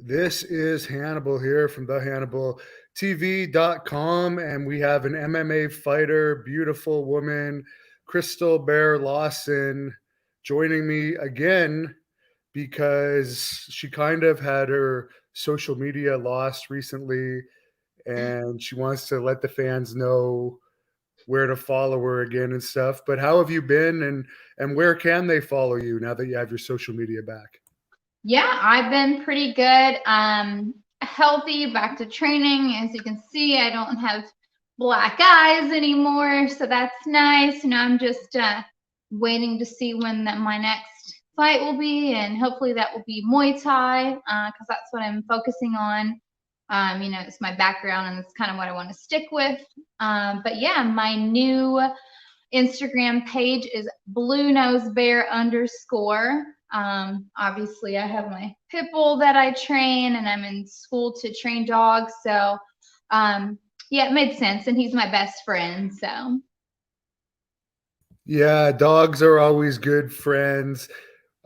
This is Hannibal here from the HannibalTV.com, and we have an MMA fighter, beautiful woman, Crystal Bear Lawson, joining me again because she kind of had her social media lost recently, and she wants to let the fans know where to follow her again and stuff. But how have you been, and where can they follow you now that you have your social media back? Yeah, I've been pretty good. Healthy, back to training. As you can see, I don't have black eyes anymore, so that's nice. And I'm just waiting to see when my next fight will be, and hopefully that will be Muay Thai, because that's what I'm focusing on. It's my background, and it's kind of what I want to stick with. But yeah, my new Instagram page is blueNoseBear_. Obviously I have my pit bull that I train, and I'm in school to train dogs. So, yeah, it made sense. And he's my best friend. So, Yeah, dogs are always good friends.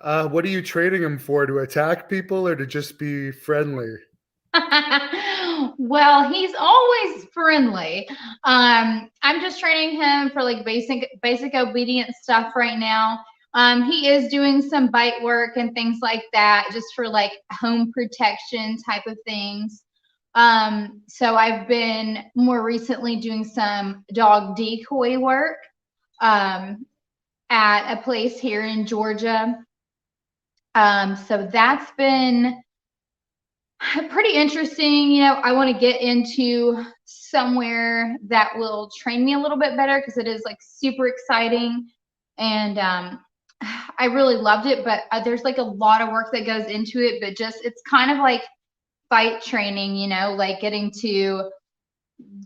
What are you training them for? To attack people or to just be friendly? well, he's always friendly. I'm just training him for like basic obedience stuff right now. He is doing some bite work and things like that, just for like home protection type of things. So I've been more recently doing some dog decoy work at a place here in Georgia. So that's been pretty interesting. I want to get into somewhere that will train me a little bit better, because it is like super exciting, and I really loved it. But there's like a lot of work that goes into it. But just it's kind of like fight training, like getting to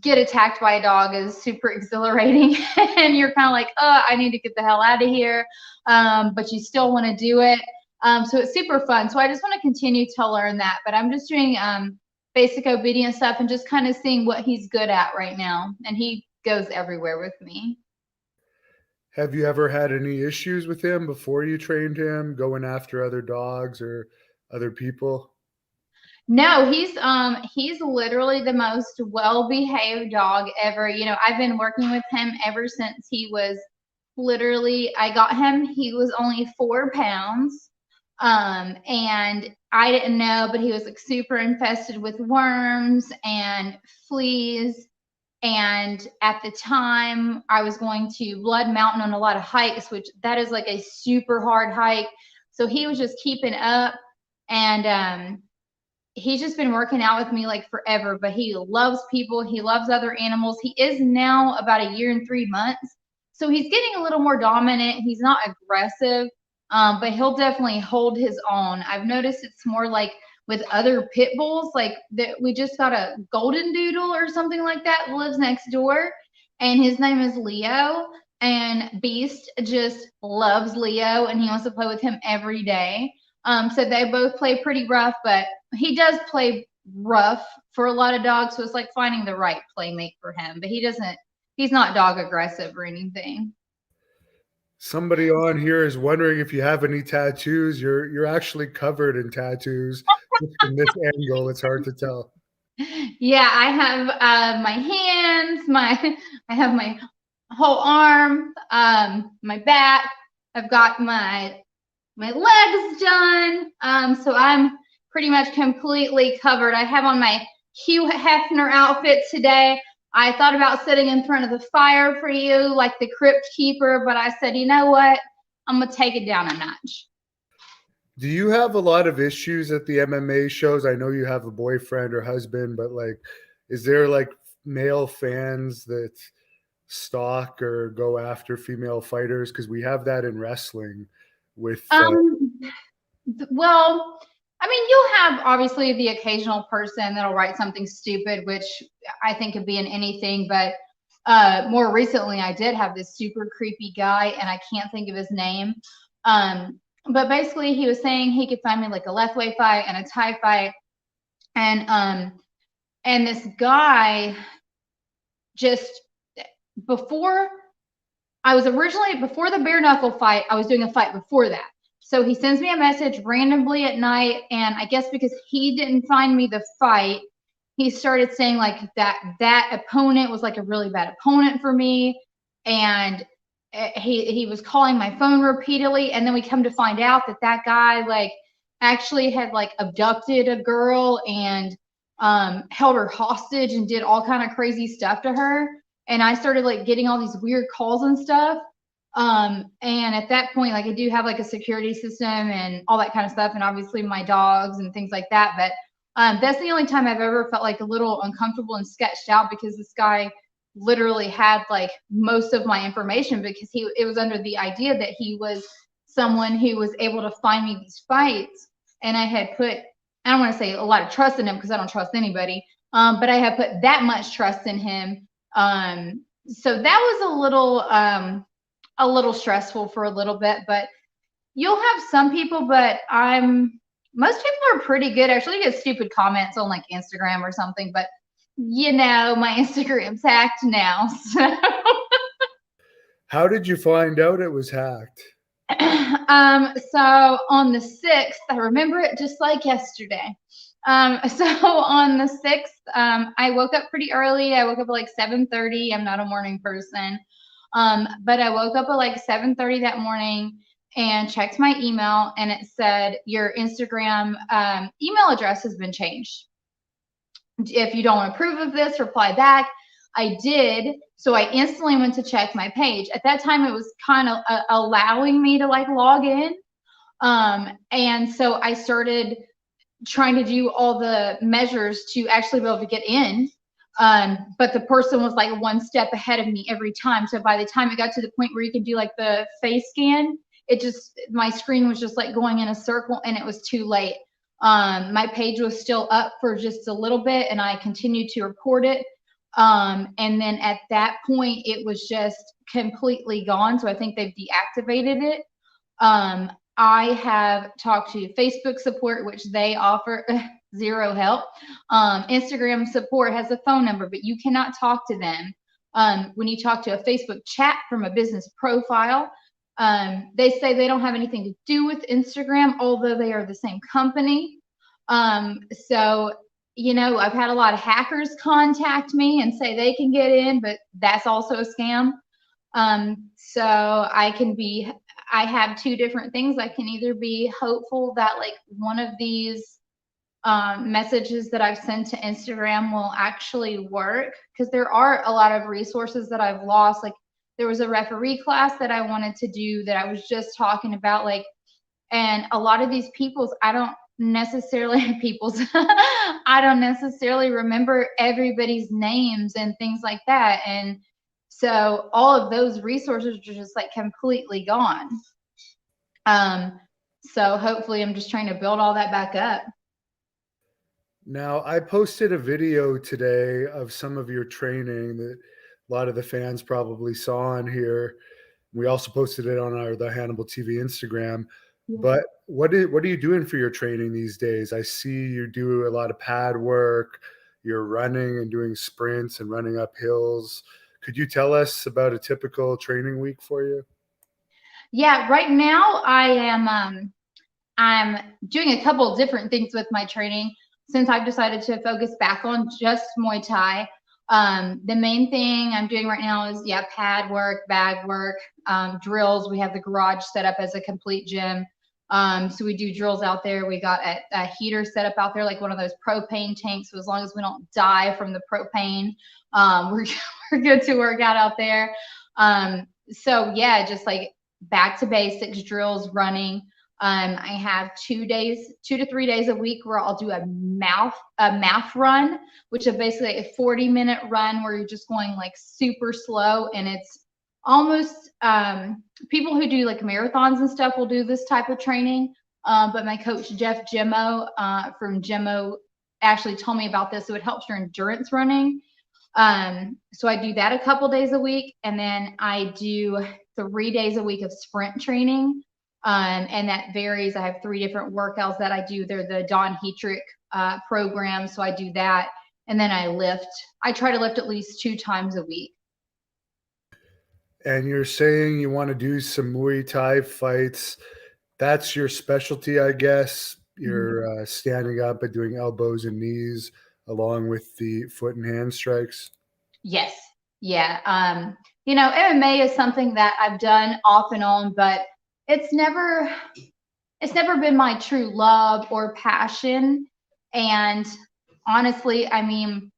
get attacked by a dog is super exhilarating, and you're kind of like, oh, I need to get the hell out of here, but you still want to do it. So it's super fun. So I just want to continue to learn that. But I'm just doing basic obedience stuff and just kind of seeing what he's good at right now. And he goes everywhere with me. Have you ever had any issues with him before you trained him, going after other dogs or other people? No, he's literally the most well-behaved dog ever. I've been working with him ever since he was literally, I got him, he was only 4 pounds. And I didn't know, but he was like super infested with worms and fleas. And at the time, I was going to Blood Mountain on a lot of hikes, which that is like a super hard hike. So he was just keeping up, and he's just been working out with me like forever. But he loves people. He loves other animals. He is now about a year and 3 months. So he's getting a little more dominant. He's not aggressive, but he'll definitely hold his own. I've noticed it's more like with other pit bulls, like that. We just got a golden doodle or something like that lives next door, and his name is Leo. And Beast just loves Leo, and he wants to play with him every day. So they both play pretty rough, but he does play rough for a lot of dogs. So it's like finding the right playmate for him. But he's not dog aggressive or anything. Somebody on here is wondering if you have any tattoos. You're actually covered in tattoos. Just from this angle, it's hard to tell. Yeah, I have my hands, I have my whole arm, my back. I've got my legs done. So I'm pretty much completely covered. I have on my Hugh Hefner outfit today. I thought about sitting in front of the fire for you like the crypt keeper, but I said, you know what? I'm going to take it down a notch. Do you have a lot of issues at the MMA shows? I know you have a boyfriend or husband, but like, is there like male fans that stalk or go after female fighters? Because we have that in wrestling with Um, well, I mean, you'll have obviously the occasional person that'll write something stupid, which I think could be in anything. But more recently, I did have this super creepy guy, and I can't think of his name. But basically, he was saying he could find me like a Lethwei fight and a Thai fight, and this guy just before I was originally before the bare knuckle fight, I was doing a fight before that. So he sends me a message randomly at night, and I guess because he didn't find me the fight, he started saying like that opponent was like a really bad opponent for me, and he was calling my phone repeatedly, and then we come to find out that guy like actually had like abducted a girl and held her hostage and did all kind of crazy stuff to her. And I started like getting all these weird calls and stuff. And at that point, like I do have like a security system and all that kind of stuff, and obviously my dogs and things like that. But that's the only time I've ever felt like a little uncomfortable and sketched out, because this guy literally had like most of my information, because it was under the idea that he was someone who was able to find me these fights. And I had put, I don't want to say a lot of trust in him, because I don't trust anybody, but I had put that much trust in him. So that was a little stressful for a little bit. But you'll have some people, but most people are pretty good. Actually, you get stupid comments on like Instagram or something, but you know, my Instagram's hacked now. So How did you find out it was hacked? so on the 6th, I remember it just like yesterday. So on the 6th, I woke up pretty early. I woke up at like 7:30. I'm not a morning person. But I woke up at like 7:30 that morning and checked my email, and it said your Instagram email address has been changed. If you don't approve of this, reply back. I did. So I instantly went to check my page. At that time, it was kind of allowing me to like log in. And so I started trying to do all the measures to actually be able to get in. But the person was like one step ahead of me every time. So by the time it got to the point where you could do like the face scan, my screen was just like going in a circle, and it was too late. My page was still up for just a little bit, and I continued to report it. And then at that point, it was just completely gone. So I think they've deactivated it. I have talked to Facebook support, which they offer zero help. Instagram support has a phone number, but you cannot talk to them. When you talk to a Facebook chat from a business profile, they say they don't have anything to do with Instagram, although they are the same company. So, you know, I've had a lot of hackers contact me and say they can get in, but that's also a scam. So I have two different things. I can either be hopeful that like one of these messages that I've sent to Instagram will actually work, because there are a lot of resources that I've lost. Like there was a referee class that I wanted to do that I was just talking about, like, and a lot of these I don't necessarily remember everybody's names and things like that. And so all of those resources are just like completely gone. So hopefully I'm just trying to build all that back up. Now, I posted a video today of some of your training that a lot of the fans probably saw on here. We also posted it on the Hannibal TV Instagram. Yeah. But what are you doing for your training these days? I see you do a lot of pad work. You're running and doing sprints and running up hills. Could you tell us about a typical training week for you? Yeah, right now I'm doing a couple of different things with my training since I've decided to focus back on just Muay Thai. The main thing I'm doing right now is pad work, bag work, drills. We have the garage set up as a complete gym. So we do drills out there. We got a heater set up out there, like one of those propane tanks. So as long as we don't die from the propane, we're good to work out there. So yeah, just like back to basics, drills, running. I have 2 to 3 days a week where I'll do a mouth run, which is basically a 40-minute run where you're just going like super slow, and it's almost people who do like marathons and stuff will do this type of training. But my coach Jeff Gemmo from Gemmo actually told me about this, so it helps your endurance running. So I do that a couple days a week, and then I do 3 days a week of sprint training. And that varies. I have 3 different workouts that I do. They're the Don Heatrick program. So I do that. And then I lift. I try to lift at least 2 times a week. And you're saying you want to do some Muay Thai fights. That's your specialty, I guess. You're standing up and doing elbows and knees along with the foot and hand strikes. Yes. Yeah. MMA is something that I've done off and on, but it's never been my true love or passion. And honestly, I mean,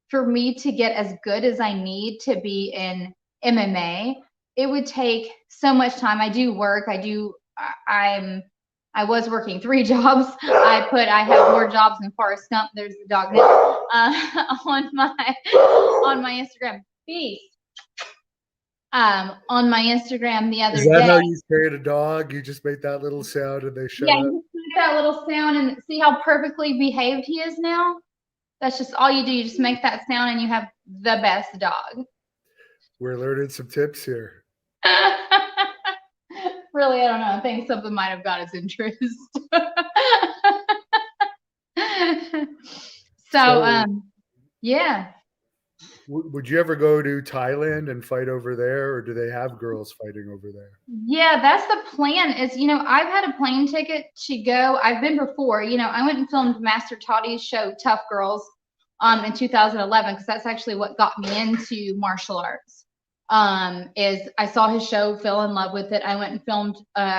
for me to get as good as I need to be in MMA, it would take so much time. I was working 3 jobs. I have more jobs than Forrest Gump. There's the dog now, on my Instagram. Beast. On my Instagram the other Is that day. how you create a dog? You just make that little sound and they shut up? Yeah, you make that little sound and see how perfectly behaved he is now? That's just all you do. You just make that sound and you have the best dog. We're learning some tips here. Really, I don't know. I think something might have got his interest. Yeah. Would you ever go to Thailand and fight over there, or do they have girls fighting over there? Yeah, that's the plan. I've had a plane ticket to go. I've been before. I went and filmed Master Toddy's show, Tough Girls, in 2011, because that's actually what got me into martial arts. Is I saw his show, fell in love with it. I went and filmed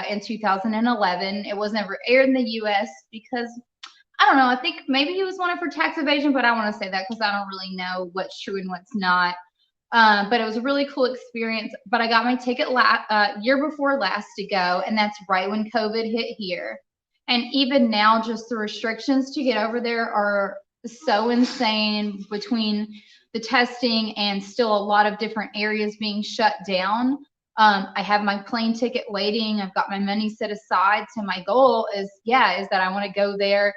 in 2011. It was never aired in the U.S. because I don't know. I think maybe he was wanted for tax evasion, but I want to say that because I don't really know what's true and what's not. But it was a really cool experience. But I got my ticket year before last to go, and that's right when COVID hit here. And even now, just the restrictions to get over there are so insane between the testing and still a lot of different areas being shut down. I have my plane ticket waiting. I've got my money set aside. So my goal is that I want to go there,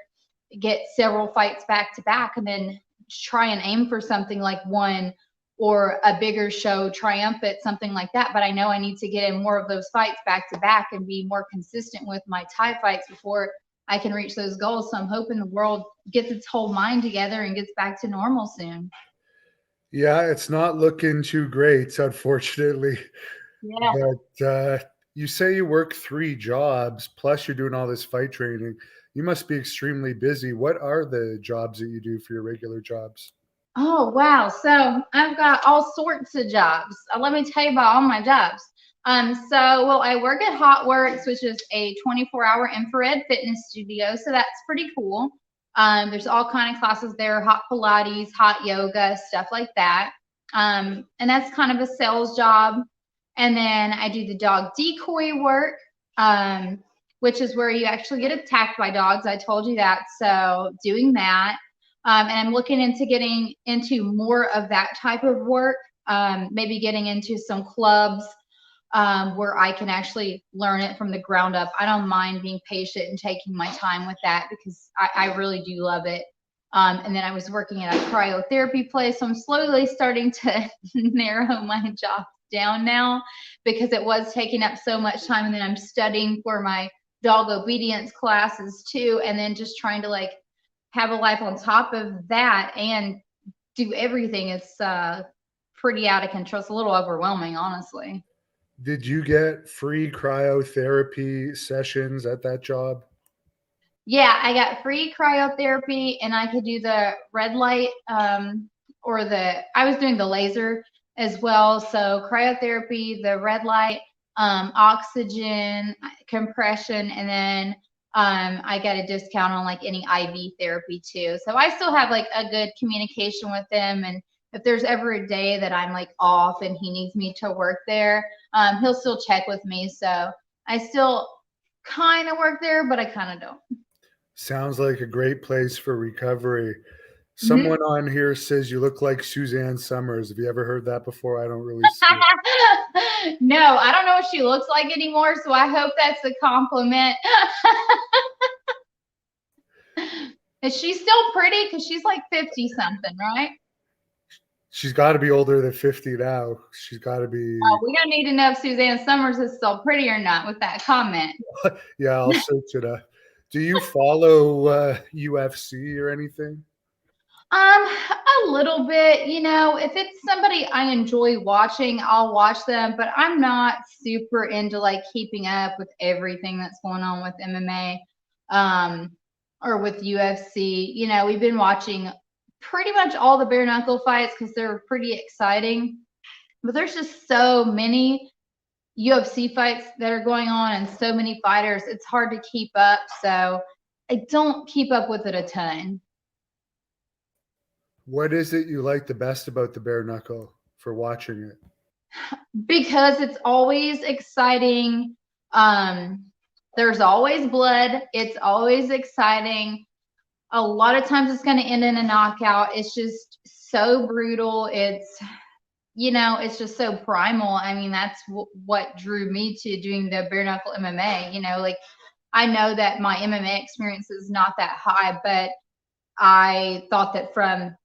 get several fights back to back, and then try and aim for something like one or a bigger show, triumphant, something like that. But I know I need to get in more of those fights back to back and be more consistent with my Thai fights before I can reach those goals. So I'm hoping the world gets its whole mind together and gets back to normal soon. Yeah, it's not looking too great, unfortunately. Yeah. But you say you work 3 jobs, plus you're doing all this fight training. You must be extremely busy. What are the jobs that you do for your regular jobs? Oh, wow. So I've got all sorts of jobs. Let me tell you about all my jobs. I work at Hot Works, which is a 24-hour infrared fitness studio. So that's pretty cool. There's all kind of classes there, hot Pilates, hot yoga, stuff like that. And that's kind of a sales job. And then I do the dog decoy work, which is where you actually get attacked by dogs. I told you that. So doing that. And I'm looking into getting into more of that type of work, maybe getting into some clubs where I can actually learn it from the ground up. I don't mind being patient and taking my time with that because I really do love it. And then I was working at a cryotherapy place. So I'm slowly starting to narrow my job down now because it was taking up so much time. And then I'm studying for my dog obedience classes too. And then just trying to have a life on top of that and do everything. It's pretty out of control. It's a little overwhelming, honestly. Did you get free cryotherapy sessions at that job? Yeah, I got free cryotherapy and I could do the red light I was doing the laser as well. So cryotherapy, the red light, oxygen, compression, and then I got a discount on any IV therapy too. So I still have a good communication with them. And if there's ever a day that I'm off and he needs me to work there, he'll still check with me. So I still kind of work there, but I kind of don't. Sounds like a great place for recovery. Someone on here says you look like Suzanne Summers. Have you ever heard that before? I don't really see it. No, I don't know what she looks like anymore, so I hope that's a compliment. Is she still pretty? Because she's 50 something, right? She's got to be older than 50 now. She's got to be. Oh, we don't need to know if Suzanne Summers is still pretty or not with that comment. Yeah, I'll search it up. Do you follow UFC or anything? A little bit, you know, if it's somebody I enjoy watching, I'll watch them, but I'm not super into like keeping up with everything that's going on with MMA, or with UFC. You know, we've been watching pretty much all the bare knuckle fights because they're pretty exciting, but there's just so many UFC fights that are going on and so many fighters, it's hard to keep up. So I don't keep up with it a ton. What is it you like the best about the bare knuckle for watching it? Because it's always exciting. There's always blood. It's always exciting. A lot of times it's going to end in a knockout. It's just so brutal. It's, you know, it's just so primal. I mean, that's what drew me to doing the bare knuckle MMA. You know, like I know that my MMA experience is not that high, but I thought that from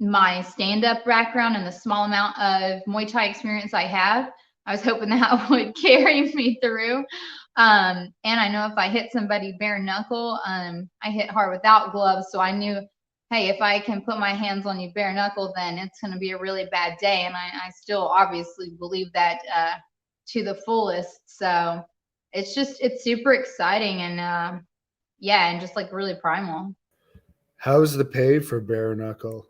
my stand-up background and the small amount of Muay Thai experience I have, I was hoping that would carry me through. And I know if I hit somebody bare knuckle, I hit hard without gloves. So I knew, hey, if I can put my hands on you bare knuckle, then it's going to be a really bad day. And I still obviously believe that to the fullest. So it's super exciting and yeah, and just like really primal. How's the pay for bare knuckle?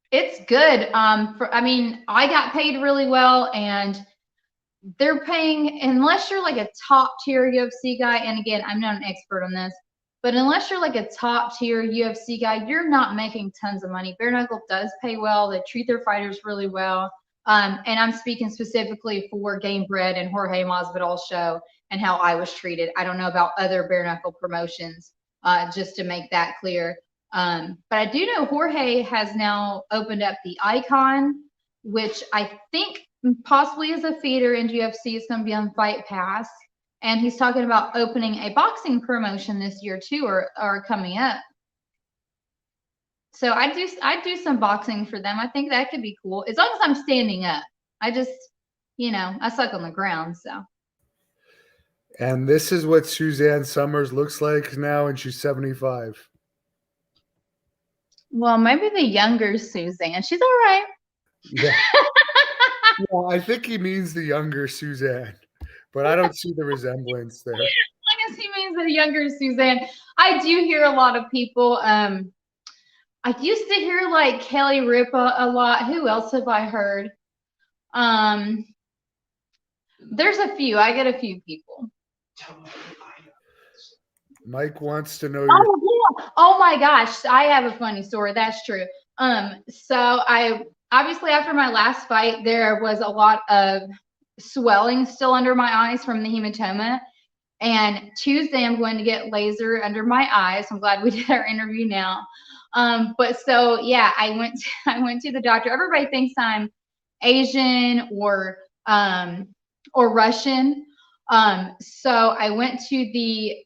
It's good. I mean, I got paid really well, and they're paying, unless you're like a top tier UFC guy. And again, I'm not an expert on this, but unless you're like a top tier UFC guy, you're not making tons of money. Bare knuckle does pay well. They treat their fighters really well. And I'm speaking specifically for Game Bread and Jorge Masvidal's show and how I was treated. I don't know about other bare knuckle promotions, just to make that clear. But I do know Jorge has now opened up the Icon, which I think possibly is a feeder into UFC. It's going to be on Fight Pass. And he's talking about opening a boxing promotion this year too, or coming up. So I do some boxing for them. I think that could be cool. As long as I'm standing up. I just, you know, I suck on the ground, so. And this is what Suzanne Summers looks like now, and she's 75. Well, maybe the younger Suzanne. She's all right. Yeah. Well, I think he means the younger Suzanne, but I don't see the resemblance there. I guess he means the younger Suzanne. I do hear a lot of people. I used to hear like Kelly Ripa a lot. Who else have I heard? There's a few. I get a few people. Mike wants to know your. Oh yeah. Oh my gosh. I have a funny story. That's true. So I obviously after my last fight, there was a lot of swelling still under my eyes from the hematoma. And Tuesday, I'm going to get laser under my eyes. I'm glad we did our interview now. But so yeah, I went to the doctor. Everybody thinks I'm Asian or Russian. So I went to the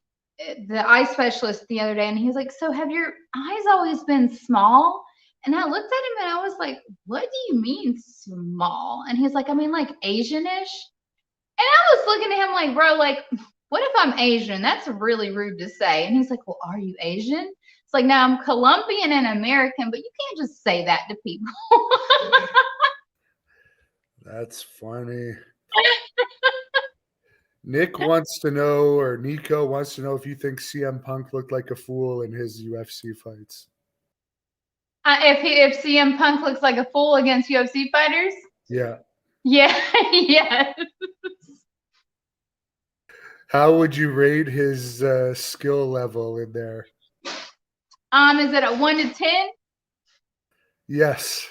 eye specialist the other day, and he's like, "So have your eyes always been small?" And I looked at him and I was like, "What do you mean small?" And he's like, "I mean like Asianish." And I was looking at him like, "Bro, like, what if I'm Asian? That's really rude to say." And he's like, "Well, are you Asian?" It's like, "No, I'm Colombian and American, but you can't just say that to people." That's funny. Nick wants to know, or Nico wants to know, if you think CM Punk looked like a fool in his UFC fights. If CM Punk looks like a fool against UFC fighters? Yeah. Yeah, yes. How would you rate his skill level in there? Is it a 1 to 10? Yes.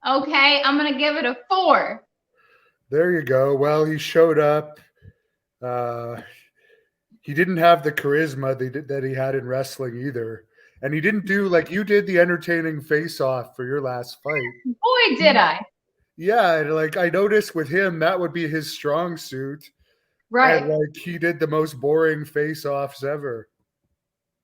Okay, I'm gonna give it a 4. There you go. Well, he showed up. He didn't have the charisma that he had in wrestling either. And he didn't do like you did the entertaining face-off for your last fight. Boy, did I. Yeah, like I noticed with him, that would be his strong suit. Right. And like he did the most boring face-offs ever.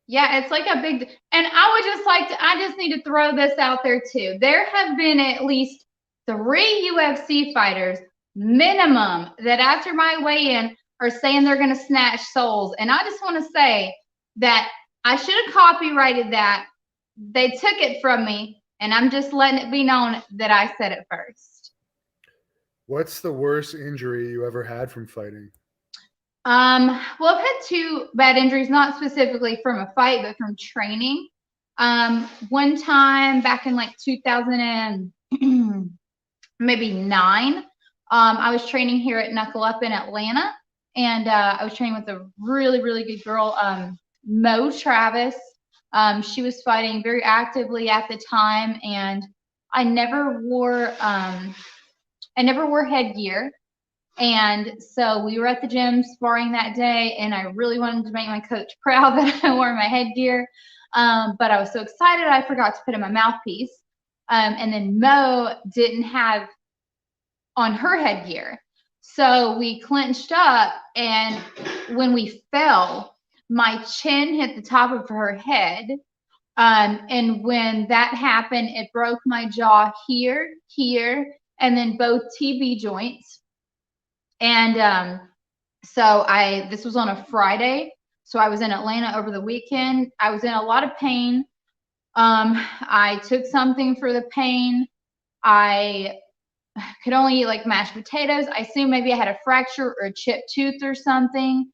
Yeah, it's like a big, and I just need to throw this out there too. There have been at least 3 UFC fighters minimum that after my weigh-in are saying they're going to snatch souls. And I just want to say that I should have copyrighted that. they took it from me, and I'm just letting it be known that I said it first. What's the worst injury you ever had from fighting? Well, I've had two bad injuries, not specifically from a fight, but from training. One time back in like 2000 and maybe 9, I was training here at Knuckle Up in Atlanta, and I was training with a really, really good girl, Mo Travis. She was fighting very actively at the time, and I never wore headgear. And so we were at the gym sparring that day, and I really wanted to make my coach proud that I wore my headgear. But I was so excited I forgot to put in my mouthpiece. And then Mo didn't have on her headgear. So we clinched up, and when we fell, my chin hit the top of her head. And when that happened, it broke my jaw here, and then both TB joints. And so this was on a Friday. So I was in Atlanta over the weekend. I was in a lot of pain. I took something for the pain. I could only eat like mashed potatoes. I assumed maybe I had a fracture or a chipped tooth or something.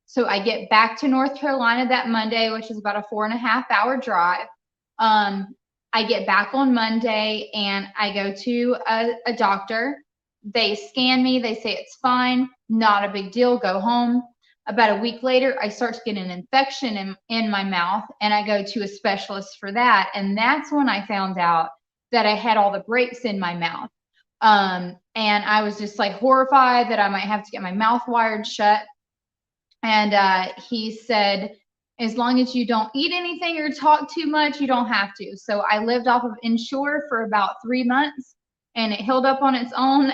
So I get back to North Carolina that Monday, which is about a 4.5-hour drive. I get back on Monday, and I go to a doctor. They scan me. They say it's fine. Not a big deal. Go home. About a week later, I start to get an infection in my mouth, and I go to a specialist for that. And that's when I found out that I had all the breaks in my mouth. And I was just like horrified that I might have to get my mouth wired shut. And he said, as long as you don't eat anything or talk too much, you don't have to. So I lived off of Ensure for about 3 months, and it healed up on its own,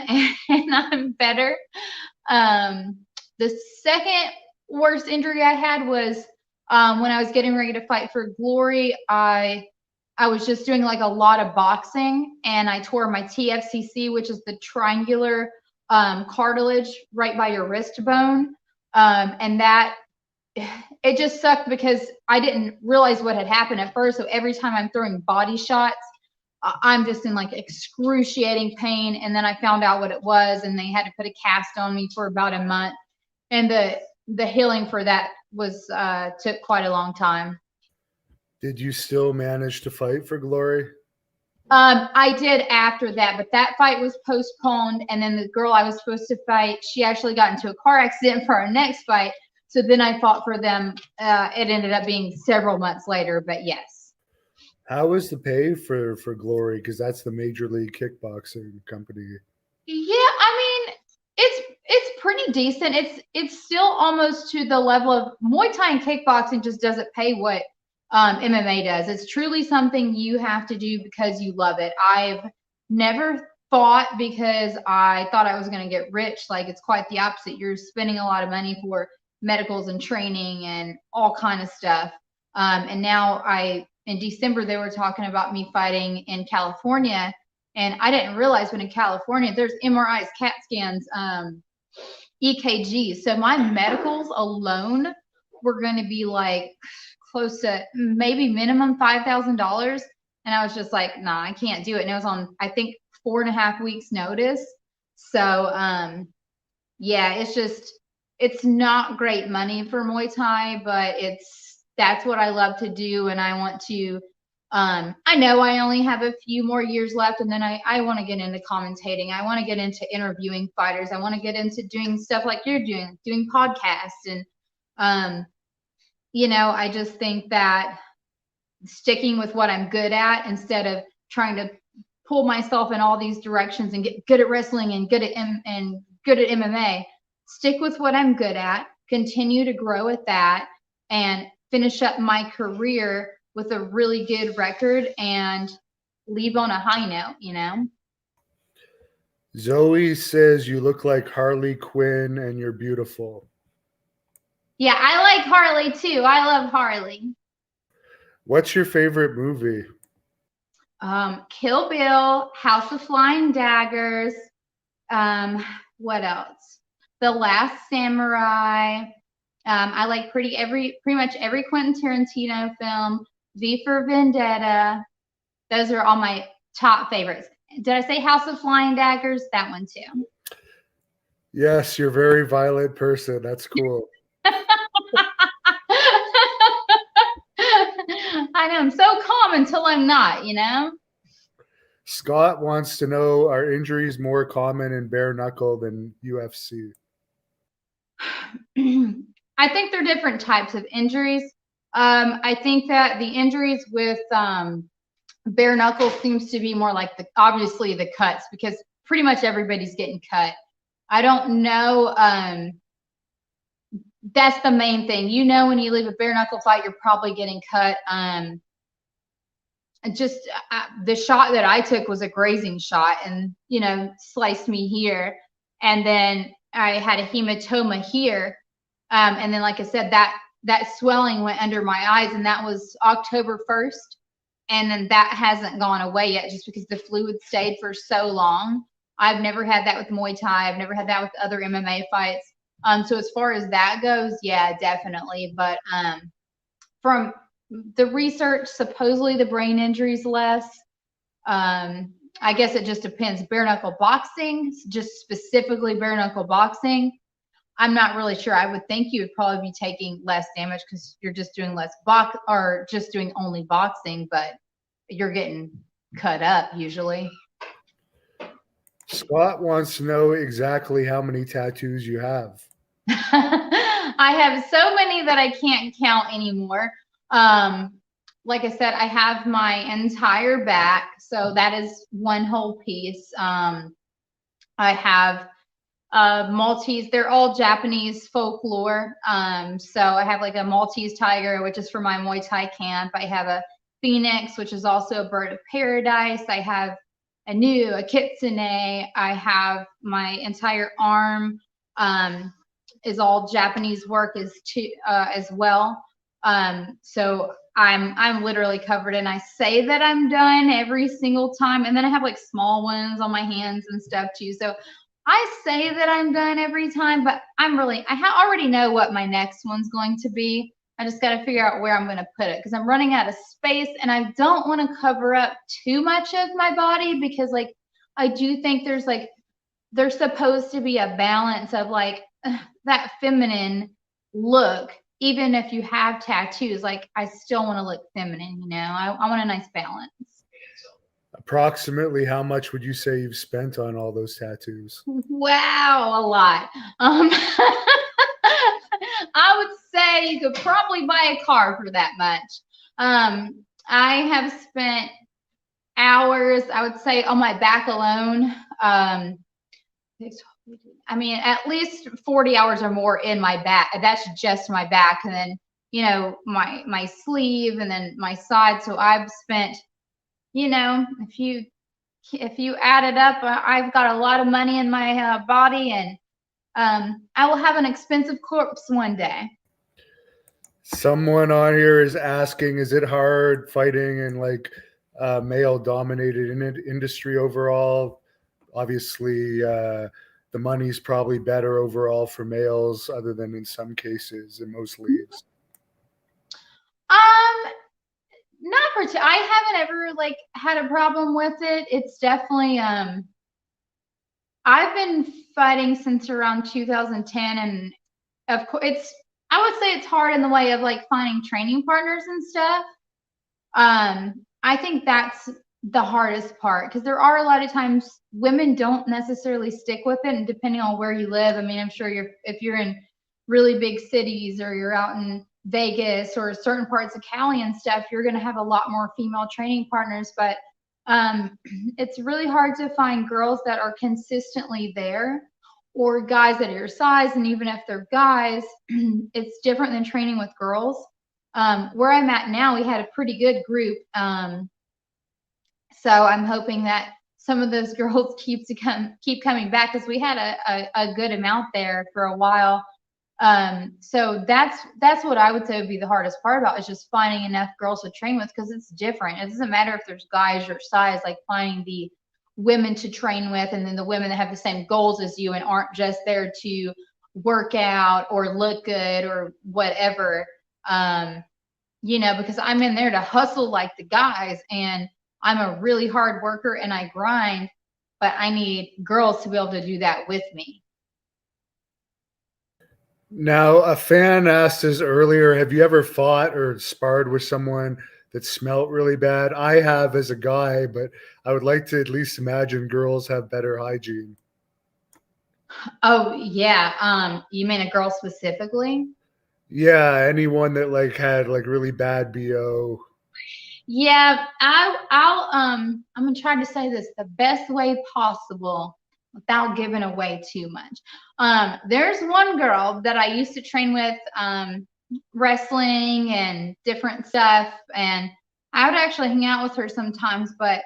and I'm better. The second worst injury I had was when I was getting ready to fight for Glory. I was just doing like a lot of boxing, and I tore my TFCC, which is the triangular cartilage right by your wrist bone. And that, it just sucked because I didn't realize what had happened at first. So every time I'm throwing body shots, I'm just in like excruciating pain. And then I found out what it was, and they had to put a cast on me for about a month. And the healing for that was took quite a long time. Did you still manage to fight for Glory? I did after that, but that fight was postponed. And then the girl I was supposed to fight, she actually got into a car accident for our next fight. So then I fought for them. It ended up being several months later, but yes. How was the pay for Glory? Because that's the Major League Kickboxing company. Yeah, I mean, it's pretty decent. It's still almost to the level of Muay Thai and kickboxing just doesn't pay what MMA does. It's truly something you have to do because you love it. I've never fought because I thought I was going to get rich. Like, it's quite the opposite. You're spending a lot of money for medicals and training and all kind of stuff. And now in December, they were talking about me fighting in California. And I didn't realize when in California, there's MRIs, CAT scans, EKGs. So my medicals alone were going to be like close to maybe minimum $5,000. And I was just like, nah, I can't do it. And it was on, I think, 4.5 weeks notice. So, yeah, it's not great money for Muay Thai, but that's what I love to do. And I want to, I know I only have a few more years left, and then I want to get into commentating. I want to get into interviewing fighters. I want to get into doing stuff like you're doing podcasts. And, I just think that sticking with what I'm good at instead of trying to pull myself in all these directions and get good at wrestling and good at MMA, stick with what I'm good at, continue to grow at that, and finish up my career with a really good record and leave on a high note. Zoe says you look like Harley Quinn and you're beautiful. Yeah, I like Harley too. I love Harley. What's your favorite movie? Kill Bill, House of Flying Daggers. What else? The Last Samurai. I like pretty much every Quentin Tarantino film. V for Vendetta. Those are all my top favorites. Did I say House of Flying Daggers? That one too. Yes, you're a very violent person. That's cool. I know, I'm so calm until I'm not, you know? Scott wants to know, are injuries more common in bare knuckle than UFC? I think they're different types of injuries. I think that the injuries with bare knuckle seems to be more like obviously the cuts, because pretty much everybody's getting cut. I don't know. That's the main thing. You know, when you leave a bare knuckle fight, you're probably getting cut. The shot that I took was a grazing shot, and sliced me here, and then I had a hematoma here, and then, like I said, that swelling went under my eyes, and that was October 1st, and then that hasn't gone away yet, just because the fluid stayed for so long. I've never had that with Muay Thai. I've never had that with other MMA fights. So as far as that goes, yeah, definitely. But from the research, supposedly the brain injury is less. I guess it just depends. Bare knuckle boxing, just specifically bare knuckle boxing, I'm not really sure. I would think you would probably be taking less damage because you're just doing less or just doing only boxing, but you're getting cut up usually. Scott wants to know exactly how many tattoos you have. I have so many that I can't count anymore. Like I said, I have my entire back, so that is one whole piece. I have Maltese. They're all Japanese folklore. So I have like a Maltese tiger, which is for my Muay Thai camp. I have a phoenix, which is also a bird of paradise. I have a kitsune. I have my entire arm is all Japanese work as well. So I'm literally covered, and I say that I'm done every single time, and then I have like small ones on my hands and stuff too. So I say that I'm done every time, but I already know what my next one's going to be. I just got to figure out where I'm going to put it, because I'm running out of space, and I don't want to cover up too much of my body, because like I do think there's supposed to be a balance of like that feminine look. Even if you have tattoos, like I still want to look feminine, I want a nice balance. Approximately how much would you say you've spent on all those tattoos? Wow, a lot. I would say you could probably buy a car for that much. I have spent hours, I would say, on my back alone. I mean, at least 40 hours or more in my back. That's just my back. And then, my sleeve, and then my side. So I've spent, if you add it up, I've got a lot of money in my body, and I will have an expensive corpse one day. Someone on here is asking, is it hard fighting in like male dominated industry overall? Obviously, the money's probably better overall for males, other than in some cases in most leagues. Not I haven't ever like had a problem with it. It's definitely I've been fighting since around 2010, and of course I would say it's hard in the way of like finding training partners and stuff. I think that's the hardest part, because there are a lot of times women don't necessarily stick with it, and depending on where you live, I mean, I'm sure if you're in really big cities, or you're out in Vegas or certain parts of Cali and stuff, you're going to have a lot more female training partners. But it's really hard to find girls that are consistently there, or guys that are your size. And even if they're guys, it's different than training with girls. Where I'm at now, we had a pretty good group. So I'm hoping that some of those girls keep coming back, because we had a good amount there for a while. So that's what I would say would be the hardest part about, is just finding enough girls to train with, because it's different. It doesn't matter if there's guys your size, like finding the women to train with, and then the women that have the same goals as you and aren't just there to work out or look good or whatever. because I'm in there to hustle like the guys, and I'm a really hard worker and I grind, but I need girls to be able to do that with me. Now, a fan asked us earlier, have you ever fought or sparred with someone that smelt really bad? I have as a guy, but I would like to at least imagine girls have better hygiene. Oh yeah. You mean a girl specifically? Yeah, anyone that like had like really bad BO. Yeah, I'm gonna try to say this the best way possible without giving away too much. There's one girl that I used to train with, wrestling and different stuff, and I would actually hang out with her sometimes, but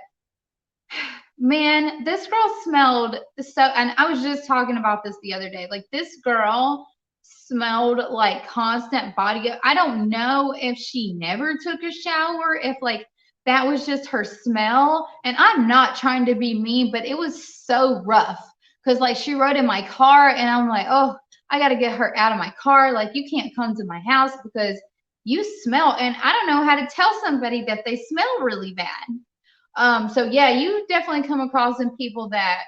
man, this girl smelled so, and I was just talking about this the other day. Like, this girl smelled like constant body. I don't know if she never took a shower, if like that was just her smell. And I'm not trying to be mean, but it was so rough because like she rode in my car, and I'm like, oh, I got to get her out of my car. Like, you can't come to my house because you smell. And I don't know how to tell somebody that they smell really bad. So yeah, you definitely come across some people that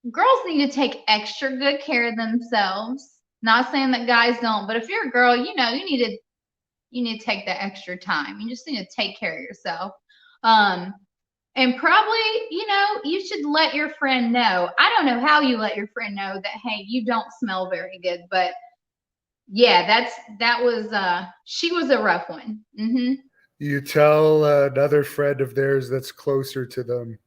girls need to take extra good care of themselves. Not saying that guys don't, but if you're a girl, you need to take the extra time. You just need to take care of yourself. Um, and probably, you should let your friend know. I don't know how you let your friend know that, hey, you don't smell very good, but yeah, that was she was a rough one. You tell another friend of theirs that's closer to them.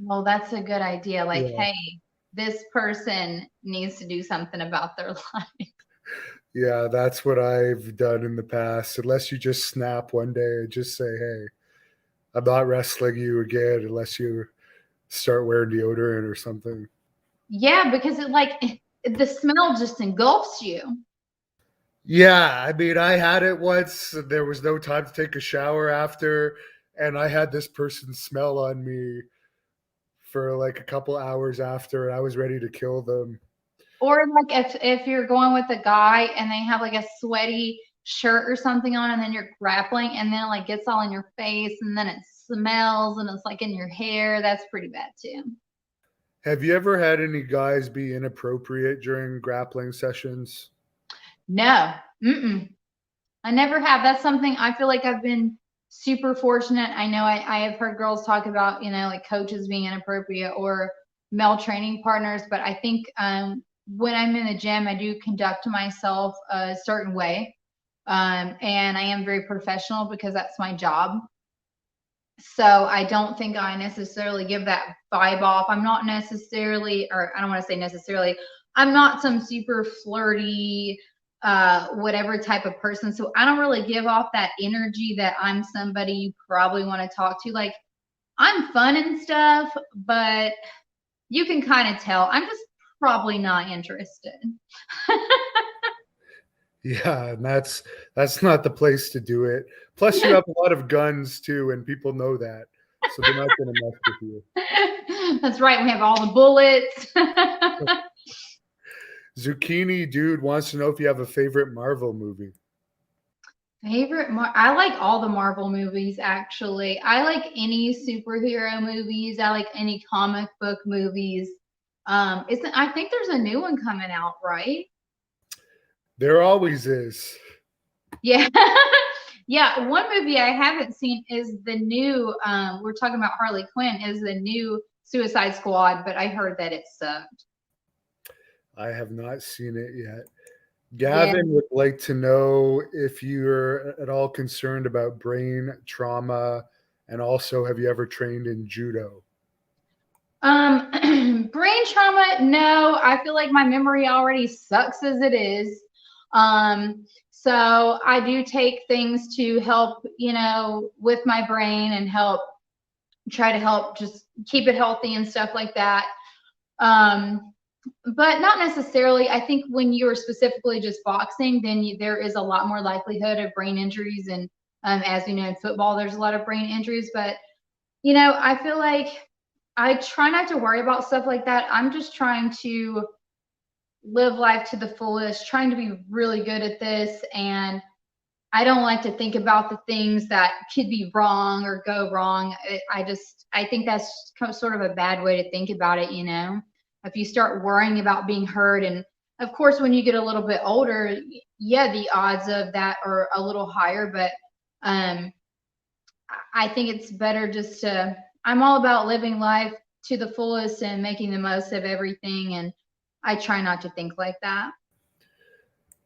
Oh, that's a good idea. Like, Yeah. hey, this person needs to do something about their life. Yeah, that's what I've done in the past. Unless you just snap one day and just say, hey, I'm not wrestling you again unless you start wearing deodorant or something. Yeah, because the smell just engulfs you. Yeah, I mean, I had it once. There was no time to take a shower after, and I had this person smell on me for like a couple hours after, and I was ready to kill them. Or like if you're going with a guy and they have like a sweaty shirt or something on, and then you're grappling, and then it like gets all in your face, and then it smells, and it's like in your hair. That's pretty bad too. Have you ever had any guys be inappropriate during grappling sessions? No. Mm-mm. I never have. That's something I feel like I've been super fortunate. I know I have heard girls talk about, like coaches being inappropriate or male training partners, but I think when I'm in the gym, I do conduct myself a certain way. And I am very professional because that's my job. So I don't think I necessarily give that vibe off. I'm not necessarily, or I don't want to say necessarily, I'm not some super flirty, whatever type of person. So I don't really give off that energy that I'm somebody you probably want to talk to. Like, I'm fun and stuff, but you can kind of tell I'm just probably not interested. Yeah, and that's not the place to do it. Plus, you have a lot of guns too, and people know that, so they're not going to mess with you. That's right. We have all the bullets. Zucchini Dude wants to know if you have a favorite Marvel movie. I like all the Marvel movies, actually. I like any superhero movies. I like any comic book movies. Isn't I think there's a new one coming out, right? There always is. Yeah. Yeah, one movie I haven't seen is the new we're talking about Harley Quinn, is the new Suicide Squad, but I heard that it sucked. I have not seen it yet. Yeah. Gavin would like to know if you're at all concerned about brain trauma, and also have you ever trained in judo? Brain trauma, no. I feel like my memory already sucks as it is. So I do take things to help, with my brain and try to help just keep it healthy and stuff like that. Um, but not necessarily. I think when you're specifically just boxing, then there is a lot more likelihood of brain injuries. And as you know, in football, there's a lot of brain injuries. But, I feel like I try not to worry about stuff like that. I'm just trying to live life to the fullest, trying to be really good at this. And I don't like to think about the things that could be wrong or go wrong. I think that's sort of a bad way to think about it, you know? If you start worrying about being hurt, and of course, when you get a little bit older, yeah, the odds of that are a little higher, but um, I think it's better just to, I'm all about living life to the fullest and making the most of everything. And I try not to think like that.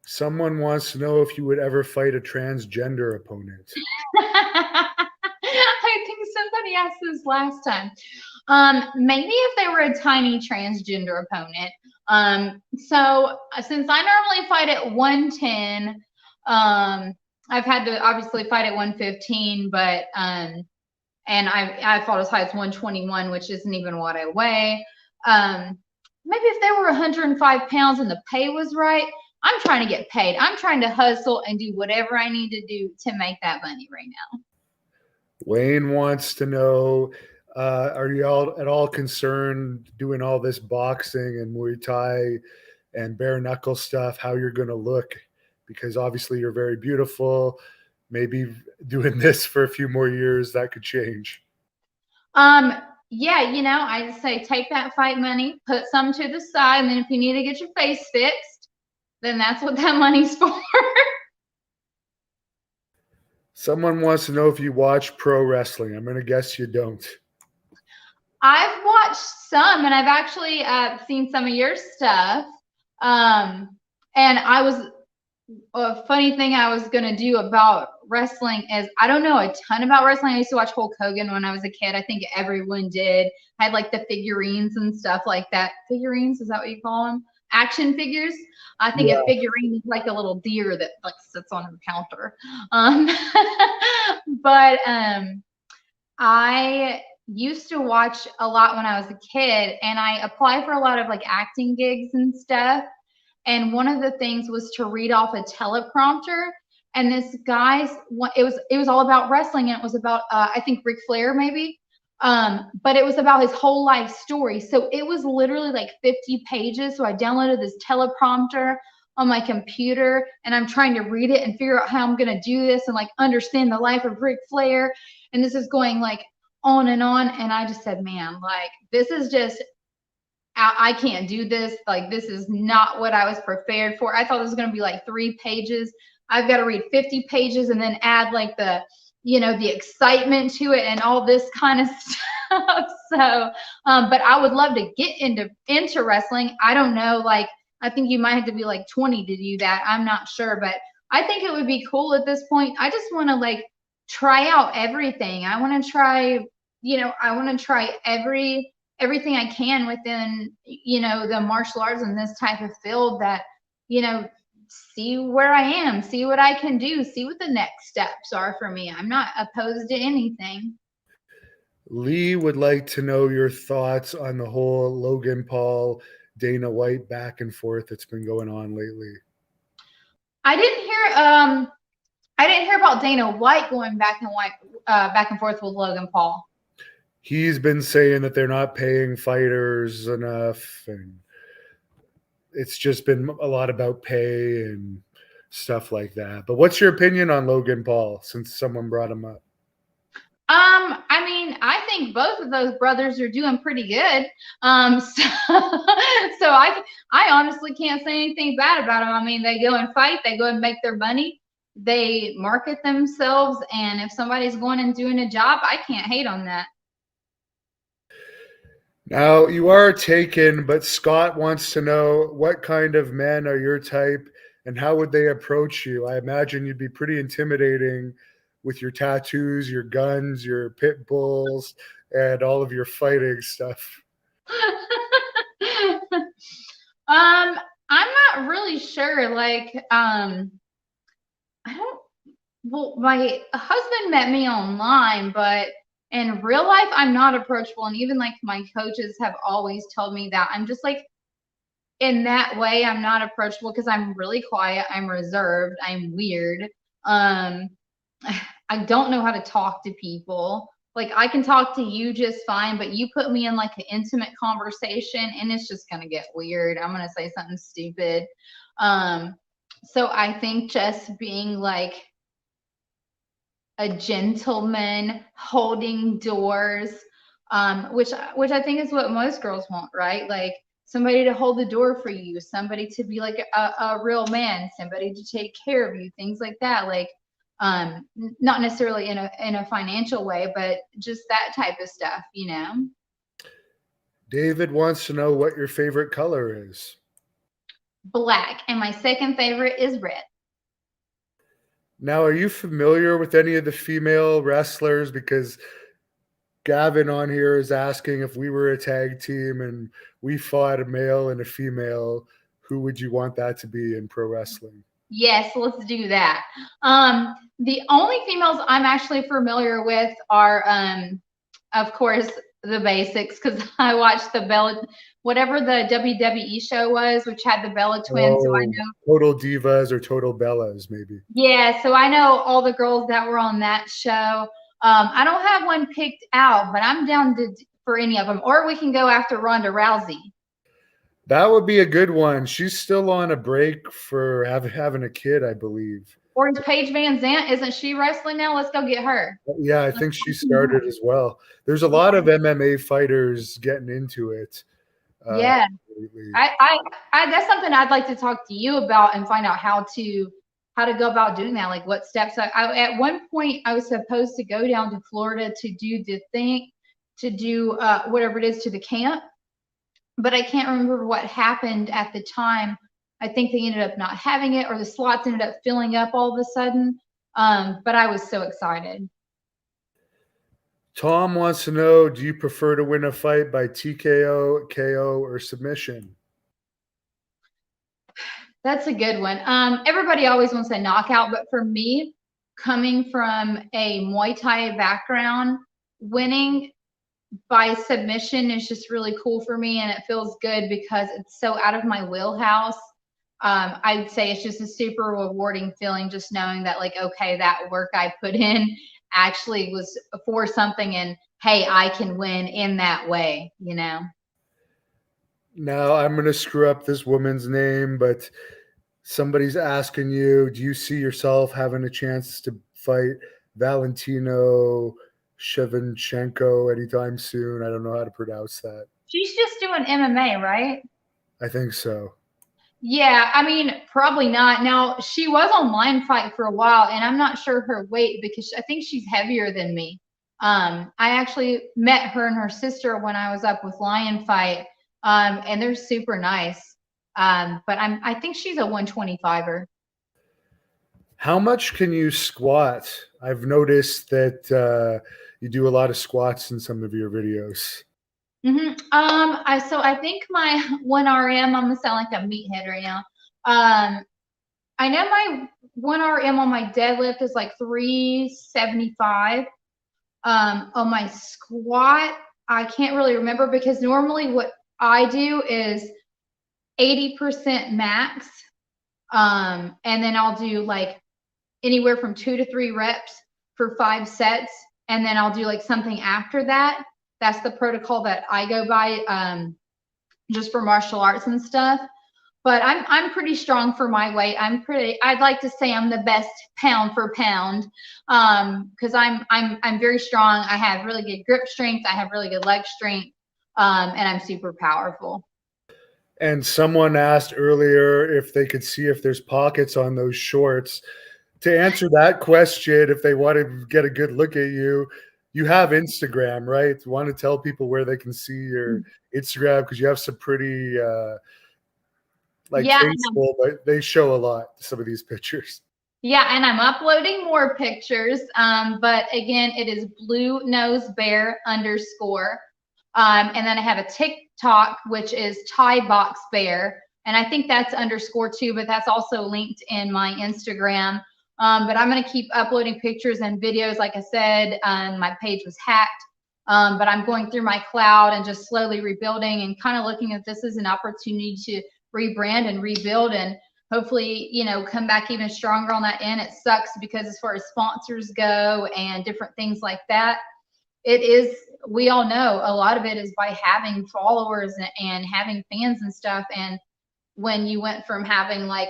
Someone wants to know if you would ever fight a transgender opponent. I think somebody asked this last time. Maybe if they were a tiny transgender opponent. So since I normally fight at 110, I've had to obviously fight at 115, but and I fought as high as 121, which isn't even what I weigh. Maybe if they were 105 pounds and the pay was right, I'm trying to get paid. I'm trying to hustle and do whatever I need to do to make that money right now. Wayne wants to know, are you all at all concerned doing all this boxing and Muay Thai and bare knuckle stuff, how you're going to look? Because obviously you're very beautiful. Maybe doing this for a few more years, that could change. Yeah, you know, I just say take that fight money, put some to the side, and then if you need to get your face fixed, then that's what that money's for. Someone wants to know if you watch pro wrestling. I'm going to guess you don't. I've watched some, and I've actually seen some of your stuff. And I was a funny thing I was gonna do about wrestling is I don't know a ton about wrestling. I used to watch Hulk Hogan when I was a kid. I think everyone did. I had like the figurines and stuff like that. Figurines, is that what you call them? Action figures. I think Yeah. a figurine is like a little deer that like sits on a counter. Um, but I used to watch a lot when I was a kid, and I applied for a lot of like acting gigs and stuff. And one of the things was to read off a teleprompter. And this guy's, it was all about wrestling, and it was about I think Ric Flair maybe, but it was about his whole life story. So it was literally like 50 pages. So I downloaded this teleprompter on my computer, and I'm trying to read it and figure out how I'm gonna do this and like understand the life of Ric Flair. And this is going like on and on. And I just said, man, like this is just, I can't do this. Like, this is not what I was prepared for. I thought it was going to be like 3 pages. I've got to read 50 pages and then add like the, you know, the excitement to it and all this kind of stuff. So, but I would love to get into wrestling. I don't know. Like, I think you might have to be like 20 to do that. I'm not sure, but I think it would be cool at this point. I just want to like try out everything. I want to try, you know, I want to try everything I can within, you know, the martial arts and this type of field that, you know, see where I am, see what I can do, see what the next steps are for me. I'm not opposed to anything. Lee would like to know your thoughts on the whole Logan Paul, Dana White back and forth that's been going on lately. I didn't hear about Dana White going back and forth with Logan Paul. He's been saying that they're not paying fighters enough, and it's just been a lot about pay and stuff like that. But what's your opinion on Logan Paul, since someone brought him up? I mean, I think both of those brothers are doing pretty good. So I honestly can't say anything bad about them. I mean, they go and fight, they go and make their money, they market themselves, and if somebody's going and doing a job, I can't hate on that. Now, you are taken, but Scott wants to know what kind of men are your type and how would they approach you? I imagine you'd be pretty intimidating with your tattoos, your guns, your pit bulls, and all of your fighting stuff. I'm not really sure. Like, I don't, well, my husband met me online, but in real life, I'm not approachable. And even like my coaches have always told me that I'm just like, in that way, I'm not approachable because I'm really quiet. I'm reserved. I'm weird. Um, I don't know how to talk to people. Like I can talk to you just fine, but you put me in like an intimate conversation and it's just gonna get weird. I'm gonna say something stupid. So I think just being like a gentleman holding doors, which I think is what most girls want, right? Like somebody to hold the door for you, somebody to be like a real man, somebody to take care of you, things like that. Like not necessarily in a financial way, but just that type of stuff, you know. David wants to know what your favorite color is. Black, and my second favorite is red. Now, are you familiar with any of the female wrestlers? Because Gavin on here is asking if we were a tag team and we fought a male and a female, who would you want that to be in pro wrestling? Yes, let's do that. The only females I'm actually familiar with are, of course, the basics, because I watched the Bella, whatever the WWE show was, which had the Bella twins. So I Oh, know, Total Divas or Total Bellas, maybe. yeah, so I know all the girls that were on that show. I don't have one picked out, but I'm down for any of them. Or we can go after Ronda Rousey. That would be a good one. She's still on a break for having a kid, I believe. Or is Paige Van Zant? Isn't she wrestling now? Let's go get her. Yeah, I think she started as well. There's a lot of MMA fighters getting into it. Yeah. Lately. I that's something I'd like to talk to you about and find out how to go about doing that. Like what steps. At one point I was supposed to go down to Florida to do the thing, to do whatever it is to the camp, but I can't remember what happened at the time. I think they ended up not having it, or the slots ended up filling up all of a sudden. But I was so excited. Tom wants to know, do you prefer to win a fight by TKO, KO, or submission? That's a good one. Everybody always wants a knockout, but for me, coming from a Muay Thai background, winning by submission is just really cool for me, and it feels good because it's so out of my wheelhouse. I'd say it's just a super rewarding feeling, just knowing that, like, okay, that work I put in actually was for something, and hey, I can win in that way, you know? Now, I'm going to screw up this woman's name, but somebody's asking you, do you see yourself having a chance to fight Valentino Shevchenko anytime soon? I don't know how to pronounce that. She's just doing MMA, right? I think so. Yeah, I mean, probably not. Now, she was on Line Fight for a while, and I'm not sure her weight because I think she's heavier than me. I actually met her and her sister when I was up with Lion Fight, and they're super nice. But I think she's a 125er. How much can you squat? I've noticed that you do a lot of squats in some of your videos. I think my 1RM, I'm gonna sound like a meathead right now. I know my 1RM on my deadlift is like 375. On my squat, I can't really remember because normally what I do is 80% max. And then I'll do like anywhere from 2 to 3 reps for 5 sets. And then I'll do like something after that. That's the protocol that I go by, just for martial arts and stuff. But I'm pretty strong for my weight. I'd like to say I'm the best pound for pound, because I'm very strong. I have really good grip strength. I have really good leg strength, and I'm super powerful. And someone asked earlier if they could see if there's pockets on those shorts. To answer that question, if they want to get a good look at you, you have Instagram, right? You want to tell people where they can see your Instagram because you have some pretty Yeah, tasteful, but they show a lot, some of these pictures. yeah, and I'm uploading more pictures. But again, it is Blue Nose Bear _. And then I have a TikTok, which is Thai Box Bear. And I think that's _ too, but that's also linked in my Instagram. But I'm going to keep uploading pictures and videos. Like I said, my page was hacked. But I'm going through my cloud and just slowly rebuilding and kind of looking at this as an opportunity to rebrand and rebuild and hopefully, come back even stronger on that end. It sucks because as far as sponsors go and different things like that, we all know a lot of it is by having followers and having fans and stuff. And when you went from having like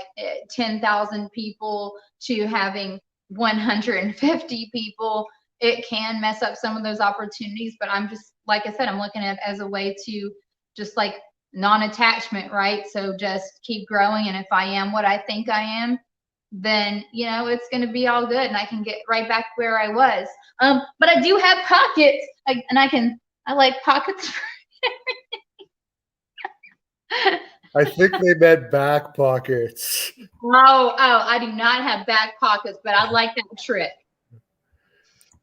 10,000 people to having 150 people, it can mess up some of those opportunities. But I'm just, like I said, I'm looking at it as a way to just like non-attachment, right? So just keep growing. And if I am what I think I am, then it's going to be all good, and I can get right back where I was. But I do have pockets, I like pockets. I think they meant back pockets. Oh, I do not have back pockets, but I like that trick.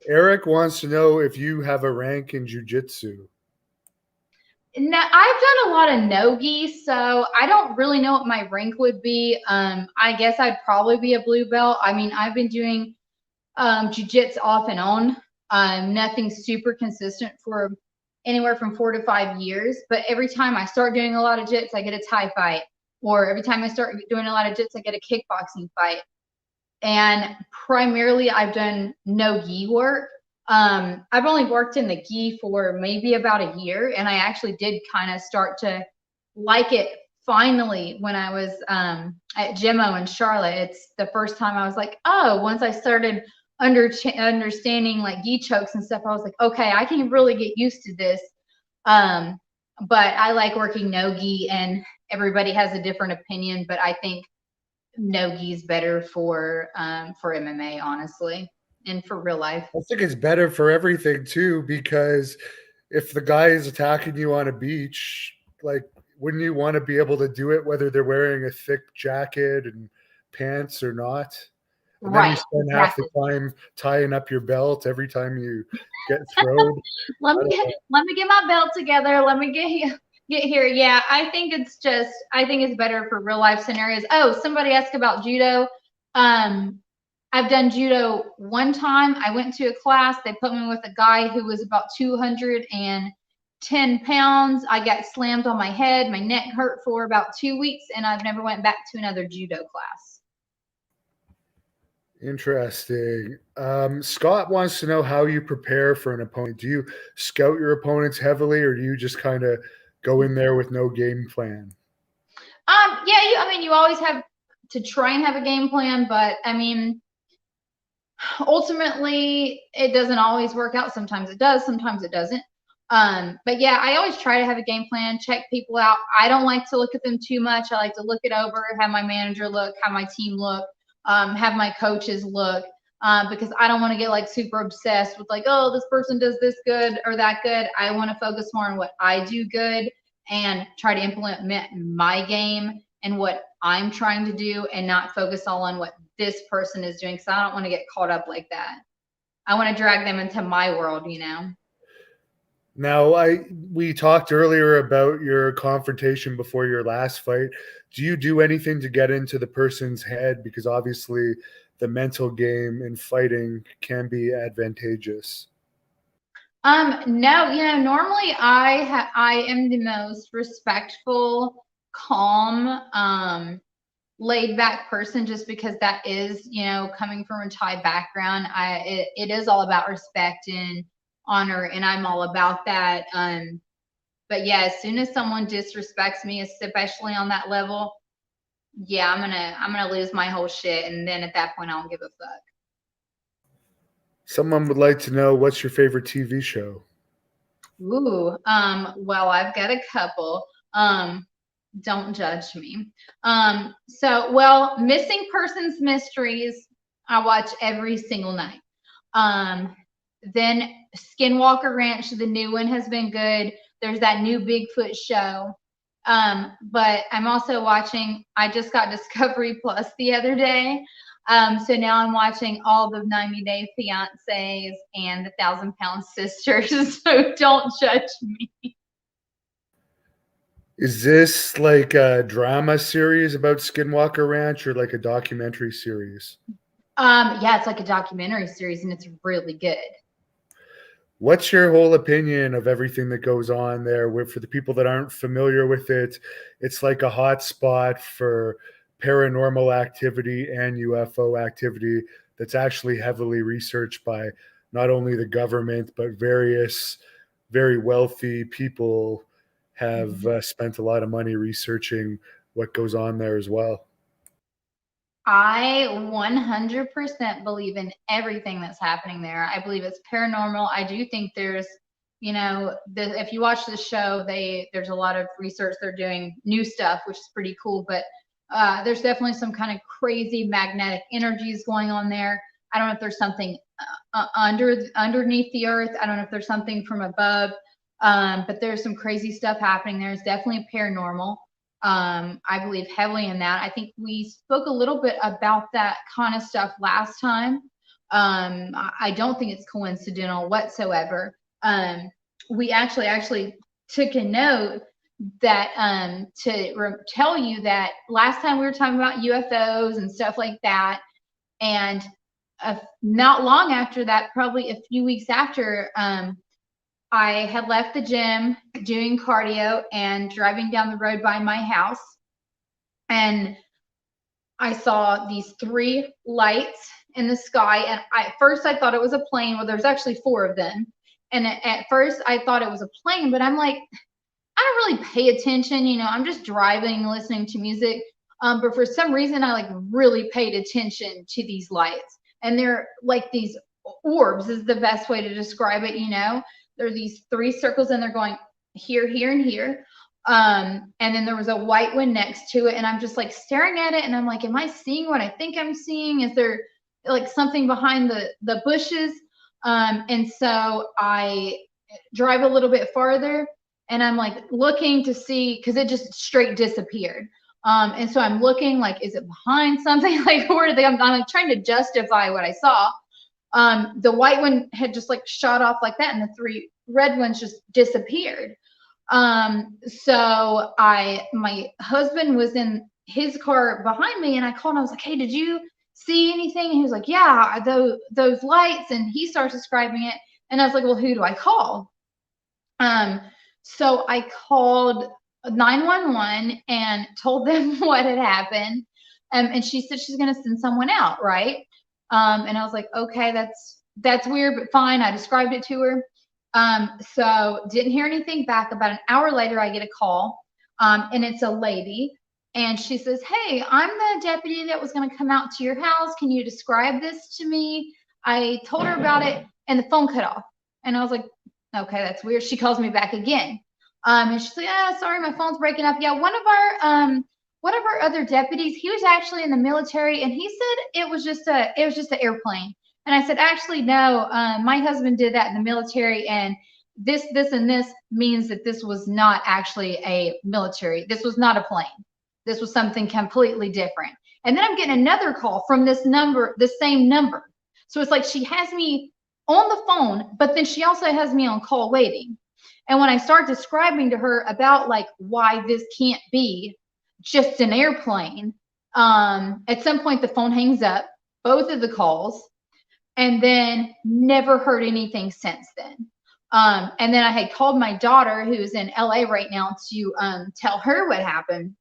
Eric wants to know if you have a rank in jiu-jitsu. Now, I've done a lot of no-gi, so I don't really know what my rank would be. I guess I'd probably be a blue belt. I mean, I've been doing jiu-jitsu off and on. Nothing super consistent for anywhere from 4 to 5 years. But every time I start doing a lot of jits, I get a Thai fight. Or every time I start doing a lot of jits, I get a kickboxing fight. And primarily, I've done no gi work. I've only worked in the gi for maybe about a year, and I actually did kind of start to like it finally when I was at Gimo in Charlotte. It's the first time I was like, oh, once I started understanding like gi chokes and stuff, I was like, okay, I can really get used to this. But I like working no gi, and everybody has a different opinion, but I think no gi is better for MMA, honestly, and for real life. I think it's better for everything too, because if the guy is attacking you on a beach, like, wouldn't you want to be able to do it whether they're wearing a thick jacket and pants or not? And then you Right, spend half the exactly. time tying up your belt every time you get thrown. let me get my belt together. Let me get here. Yeah, I think it's better for real life scenarios. Oh, somebody asked about judo. I've done judo one time. I went to a class. They put me with a guy who was about 210 pounds. I got slammed on my head. My neck hurt for about 2 weeks, and I've never went back to another judo class. Interesting. Scott wants to know how you prepare for an opponent. Do you scout your opponents heavily, or do you just kind of go in there with no game plan? Yeah, I mean, you always have to try and have a game plan, but I mean, ultimately, it doesn't always work out. Sometimes it does, sometimes it doesn't. But yeah, I always try to have a game plan, check people out. I don't like to look at them too much. I like to look it over, have my manager look, have my team look, have my coaches look, because I don't want to get like super obsessed with like, oh, this person does this good or that good. I want to focus more on what I do good and try to implement my game and what I'm trying to do, and not focus all on what this person is doing, because I don't want to get caught up like that. I want to drag them into my world, Now, we talked earlier about your confrontation before your last fight. Do you do anything to get into the person's head? Because obviously, the mental game in fighting can be advantageous. No, normally I am the most respectful, calm, laid back person, just because that is, coming from a Thai background. It is all about respect and honor, and I'm all about that. But yeah, as soon as someone disrespects me, especially on that level, yeah, I'm gonna lose my whole shit, and then at that point, I don't give a fuck. Someone would like to know, what's your favorite TV show? Ooh, well, I've got a couple. Don't judge me. Well, Missing Persons Mysteries, I watch every single night. Then Skinwalker Ranch, the new one, has been good. There's that new Bigfoot show. But I'm also watching, I just got Discovery Plus the other day. So now I'm watching all the 90 Day Fiancés and the 1,000 Pound Sisters. So don't judge me. Is this like a drama series about Skinwalker Ranch, or like a documentary series? Yeah, it's like a documentary series, and it's really good. What's your whole opinion of everything that goes on there? For the people that aren't familiar with it, it's like a hot spot for paranormal activity and UFO activity that's actually heavily researched by not only the government, but various very wealthy people have spent a lot of money researching what goes on there as well. I 100% believe in everything that's happening there. I believe it's paranormal. I do think there's, if you watch the show, there's a lot of research. They're doing new stuff, which is pretty cool. But there's definitely some kind of crazy magnetic energies going on there. I don't know if there's something underneath the earth. I don't know if there's something from above. But there's some crazy stuff happening there. It's definitely paranormal. I believe heavily in that. I think we spoke a little bit about that kind of stuff last time. I don't think it's coincidental whatsoever. We actually took a note that tell you that last time we were talking about UFOs and stuff like that, and not long after that, probably a few weeks after, I had left the gym doing cardio and driving down the road by my house. And I saw these 3 lights in the sky. And at first I thought it was a plane. Well, there's actually 4 of them. And at first I thought it was a plane, but I'm like, I don't really pay attention. I'm just driving, listening to music. But for some reason, I really paid attention to these lights. And they're like these orbs is the best way to describe it. There are these 3 circles and they're going here, here, and here. And then there was a white one next to it. And I'm just staring at it. And I'm like, am I seeing what I think I'm seeing? Is there something behind the bushes? And so I drive a little bit farther and I'm looking to see, because it just straight disappeared. And so I'm looking is it behind something? Where did they? I'm trying to justify what I saw. The white one had just shot off like that, and the 3 red ones just disappeared. So my husband was in his car behind me, and I called and I was like, hey, did you see anything? And he was like, yeah, those lights. And he starts describing it. And I was like, well, who do I call? So I called 911 and told them what had happened. And she said she's going to send someone out, right? And I was like, okay, that's weird, but fine. I described it to her. So didn't hear anything back. About an hour later, I get a call, and it's a lady, and she says, hey, I'm the deputy that was going to come out to your house. Can you describe this to me? I told her about it, and the phone cut off. And I was like, okay, that's weird. She calls me back again. And she's like, sorry, my phone's breaking up. Yeah, one of our other deputies, he was actually in the military, and he said it was just an airplane. And I said, actually, no, my husband did that in the military, and this, and this means that this was not actually a military. This was not a plane. This was something completely different. And then I'm getting another call from this number, the same number. So it's she has me on the phone, but then she also has me on call waiting. And when I start describing to her about why this can't be just an airplane, at some point the phone hangs up, both of the calls, and then never heard anything since then. And then I had called my daughter, who's in LA right now, to tell her what happened.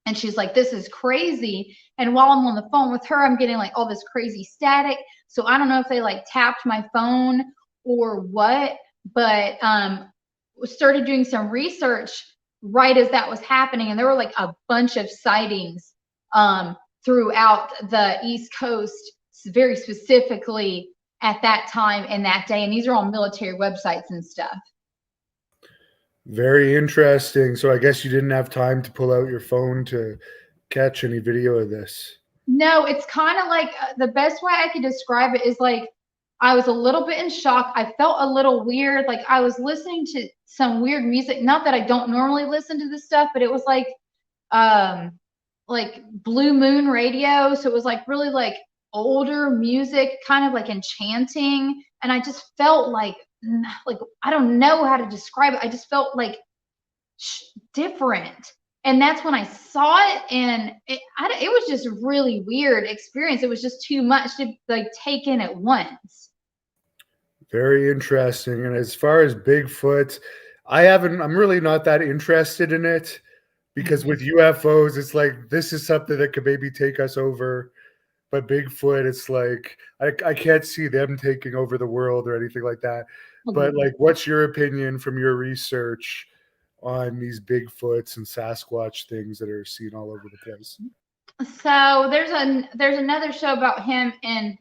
And she's like, this is crazy. And while I'm on the phone with her, I'm getting all this crazy static. So I don't know if they tapped my phone or what, but started doing some research right as that was happening. And there were a bunch of sightings throughout the East Coast, very specifically at that time and that day. And these are all military websites and stuff. Very interesting. So I guess you didn't have time to pull out your phone to catch any video of this. No, it's kind of the best way I could describe it is I was a little bit in shock. I felt a little weird. I was listening to some weird music. Not that I don't normally listen to this stuff, but it was Blue Moon radio. So it was really older music, kind of enchanting. And I just felt I don't know how to describe it. I just felt different. And that's when I saw it, and it was just a really weird experience. It was just too much to take in at once. Very interesting. And as far as Bigfoot, I'm really not that interested in it, because with UFOs, it's this is something that could maybe take us over. But Bigfoot, it's I can't see them taking over the world or anything like that. But what's your opinion from your research on these Bigfoots and Sasquatch things that are seen all over the place? So there's another show about him, and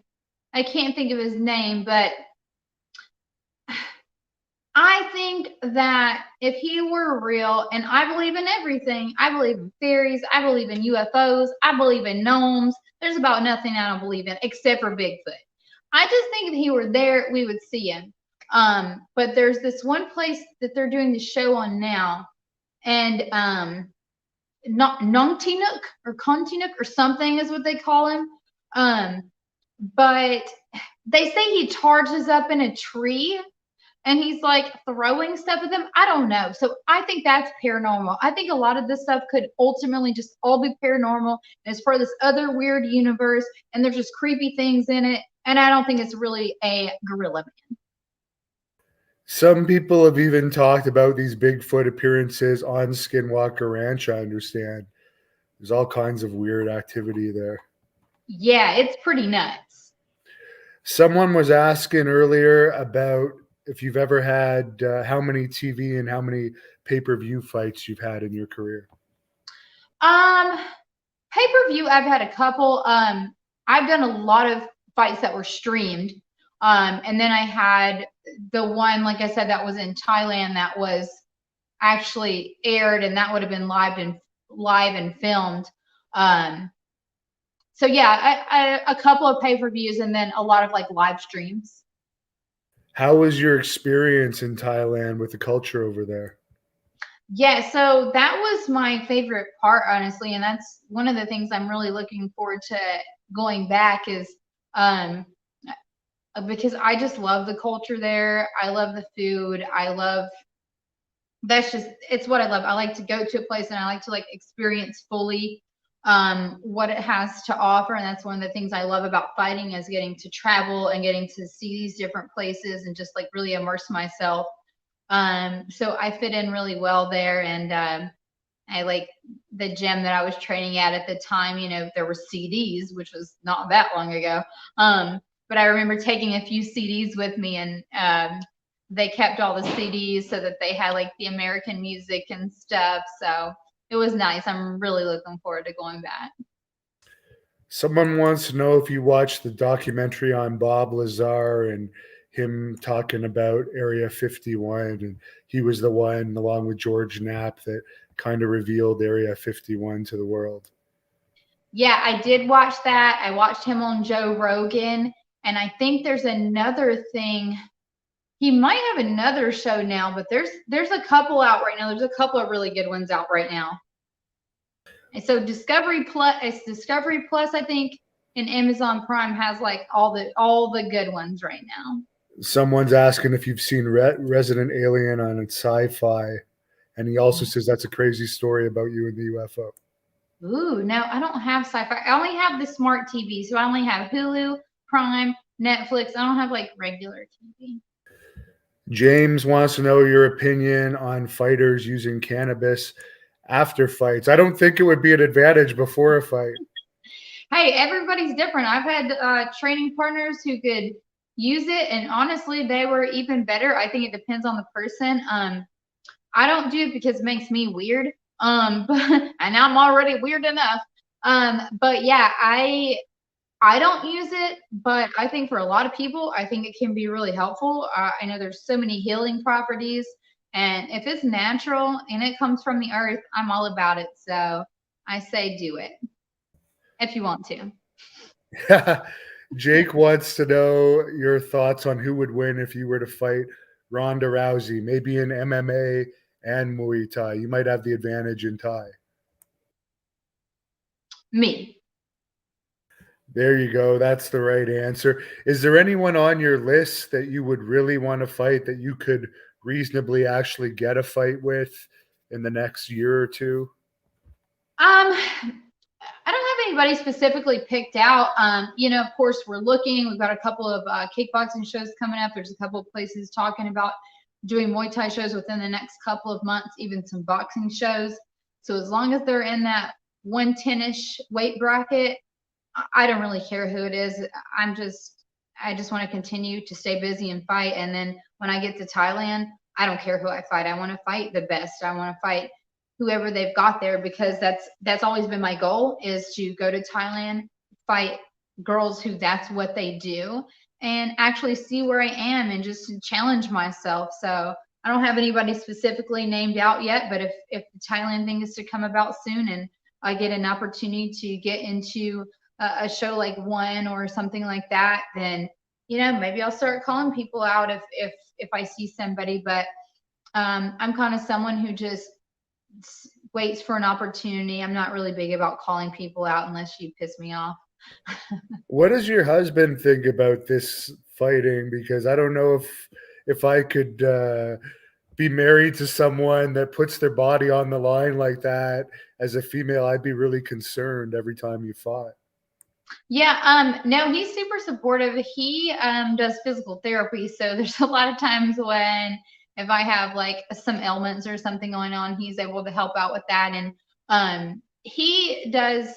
I can't think of his name, but I think that if he were real, and I believe in everything, I believe in fairies, I believe in UFOs, I believe in gnomes. There's about nothing I don't believe in except for Bigfoot. I just think if he were there, we would see him. But there's this one place that they're doing the show on now, and not Nongtinuk or Kontinuk or something is what they call him. But they say he charges up in a tree and he's like throwing stuff at them. I don't know. So I think that's paranormal. I think a lot of this stuff could ultimately just all be paranormal and it's part of this other weird universe and there's just creepy things in it. And I don't think it's really a gorilla man. Some people have even talked about these Bigfoot appearances on Skinwalker Ranch, I understand. There's all kinds of weird activity there. Yeah, it's pretty nuts. Someone was asking earlier about if you've ever had how many TV and how many pay-per-view fights you've had in your career. Pay-per-view, I've had a couple. I've done a lot of fights that were streamed. And then I had the one, like I said, that was in Thailand that was actually aired, and that would have been live and filmed. So yeah, a couple of pay-per-views and then a lot of like live streams. How was your experience in Thailand with the culture over there? Yeah, so that was my favorite part, honestly, and that's one of the things I'm really looking forward to going back is um because I just love the culture there. I love the food. I love it's what I love. I like to go to a place and I like to like experience fully what it has to offer. And that's one of the things I love about fighting is getting to travel and getting to see these different places and just like really immerse myself. So I fit in really well there. And I like the gym that I was training at the time, you know, there were CDs, which was not that long ago. But I remember taking a few CDs with me and they kept all the CDs so that they had like the American music and stuff. So it was nice. I'm really looking forward to going back. Someone wants to know if you watched the documentary on Bob Lazar and him talking about Area 51. And he was the one, along with George Knapp, that kind of revealed Area 51 to the world. Yeah, I did watch that. I watched him on Joe Rogan. And I think there's another thing. He might have another show now, but there's a couple out right now. There's a couple of really good ones out right now. And so Discovery Plus, I think, and Amazon Prime has like all the good ones right now. Someone's asking if you've seen Resident Alien on its Sci-Fi, and he also says that's a crazy story about you and the UFO. Ooh, no, I don't have Sci-Fi. I only have the smart TV, so I only have Hulu, Prime, Netflix. I don't have like regular TV. James wants to know your opinion on fighters using cannabis after fights. I don't think it would be an advantage before a fight. Hey, everybody's different. I've had training partners who could use it, and honestly, they were even better. I think it depends on the person. I don't do it because it makes me weird. But and I'm already weird enough. But yeah, I don't use it, but I think for a lot of people, I think it can be really helpful. I know there's so many healing properties, and if it's natural and it comes from the earth, I'm all about it. So I say do it if you want to. Jake wants to know your thoughts on who would win if you were to fight Ronda Rousey, maybe in MMA and Muay Thai. You might have the advantage in Thai. Me. There you go. That's the right answer. Is there anyone on your list that you would really want to fight that you could reasonably actually get a fight with in the next year or two? I don't have anybody specifically picked out. You know, of course, we're looking. We've got a couple of kickboxing shows coming up. There's a couple of places talking about doing Muay Thai shows within the next couple of months, even some boxing shows. So as long as they're in that 110-ish weight bracket, I don't really care who it is. I just want to continue to stay busy and fight. And then when I get to Thailand, I don't care who I fight. I want to fight the best. I want to fight whoever they've got there, because that's always been my goal, is to go to Thailand, fight girls who that's what they do, and actually see where I am and just challenge myself. So I don't have anybody specifically named out yet, but if the Thailand thing is to come about soon and I get an opportunity to get into a show like one or something like that, then maybe I'll start calling people out if I see somebody. But I'm kind of someone who just waits for an opportunity. I'm not really big about calling people out unless you piss me off. What does your husband think about this fighting? Because I don't know if I could be married to someone that puts their body on the line like that. As a female, I'd be really concerned every time you fought. Yeah, no, he's super supportive. He does physical therapy, so there's a lot of times when if I have like some ailments or something going on, he's able to help out with that. And he does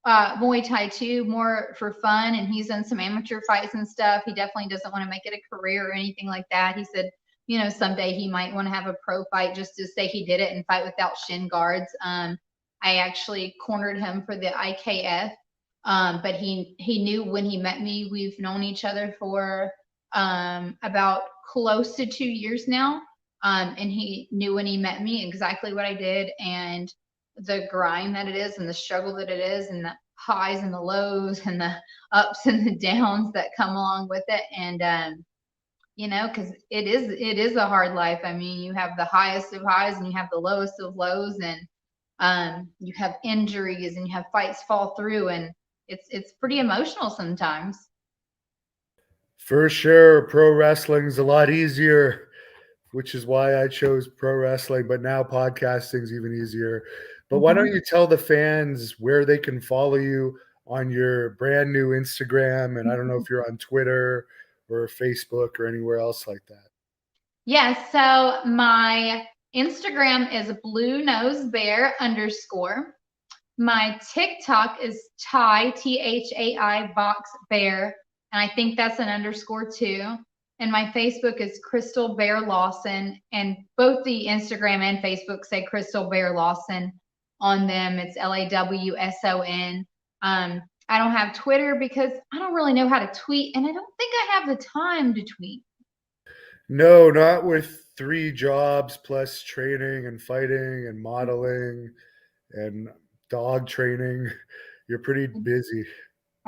Muay Thai too, more for fun, and he's done some amateur fights and stuff. He definitely doesn't want to make it a career or anything like that. He said, someday he might want to have a pro fight just to say he did it and fight without shin guards. I actually cornered him for the IKF. But he knew when he met me. We've known each other for about close to 2 years now. And he knew when he met me exactly what I did and the grind that it is and the struggle that it is and the highs and the lows and the ups and the downs that come along with it. And because it is a hard life. I mean, you have the highest of highs and you have the lowest of lows, and you have injuries and you have fights fall through, and it's pretty emotional sometimes. For sure, pro wrestling's a lot easier, which is why I chose pro wrestling, but now podcasting's even easier. But why don't you tell the fans where they can follow you on your brand new Instagram? And I don't know if you're on Twitter or Facebook or anywhere else like that. Yeah, so my Instagram is _BlueNoseBear_. My TikTok is Thai, THAI box bear, and I think that's an underscore too. And my Facebook is Crystal Bear Lawson, and both the Instagram and Facebook say Crystal Bear Lawson on them. It's LAWSON. I don't have Twitter because I don't really know how to tweet, and I don't think I have the time to tweet. No, not with 3 jobs plus training and fighting and modeling and dog training. You're pretty busy.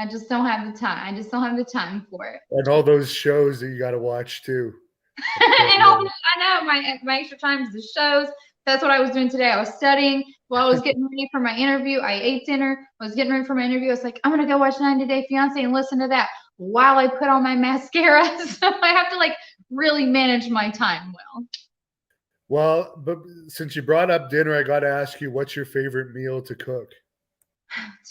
I just don't have the time. I just don't have the time for it. And all those shows that you got to watch too. And I know my extra time is the shows. That's what I was doing today. I was studying while I was getting ready for my interview. I ate dinner. I was getting ready for my interview. I was like, I'm going to go watch 90 Day Fiancé and listen to that while I put on my mascara. So I have to like really manage my time well. Well, but since you brought up dinner, I got to ask you, what's your favorite meal to cook?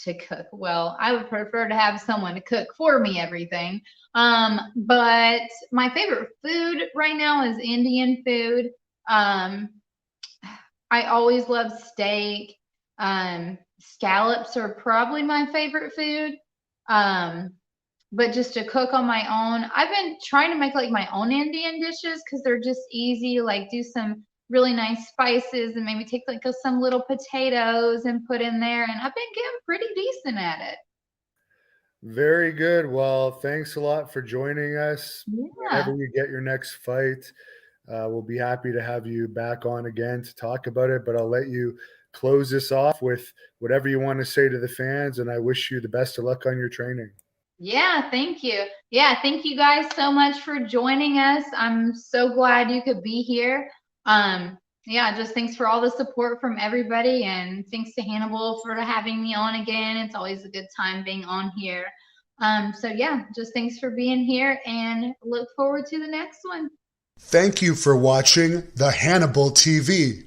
To cook. Well, I would prefer to have someone to cook for me everything. But my favorite food right now is Indian food. I always love steak. Scallops are probably my favorite food. But just to cook on my own, I've been trying to make like my own Indian dishes because they're just easy. Like do some really nice spices and maybe take like some little potatoes and put in there. And I've been getting pretty decent at it. Very good. Well, thanks a lot for joining us. Yeah. Whenever you get your next fight, we'll be happy to have you back on again to talk about it. But I'll let you close this off with whatever you want to say to the fans. And I wish you the best of luck on your training. Yeah, thank you. Yeah, thank you guys so much for joining us. I'm so glad you could be here. Yeah, just thanks for all the support from everybody, and thanks to Hannibal for having me on again. It's always a good time being on here. So yeah, just thanks for being here and look forward to the next one. Thank you for watching the Hannibal TV.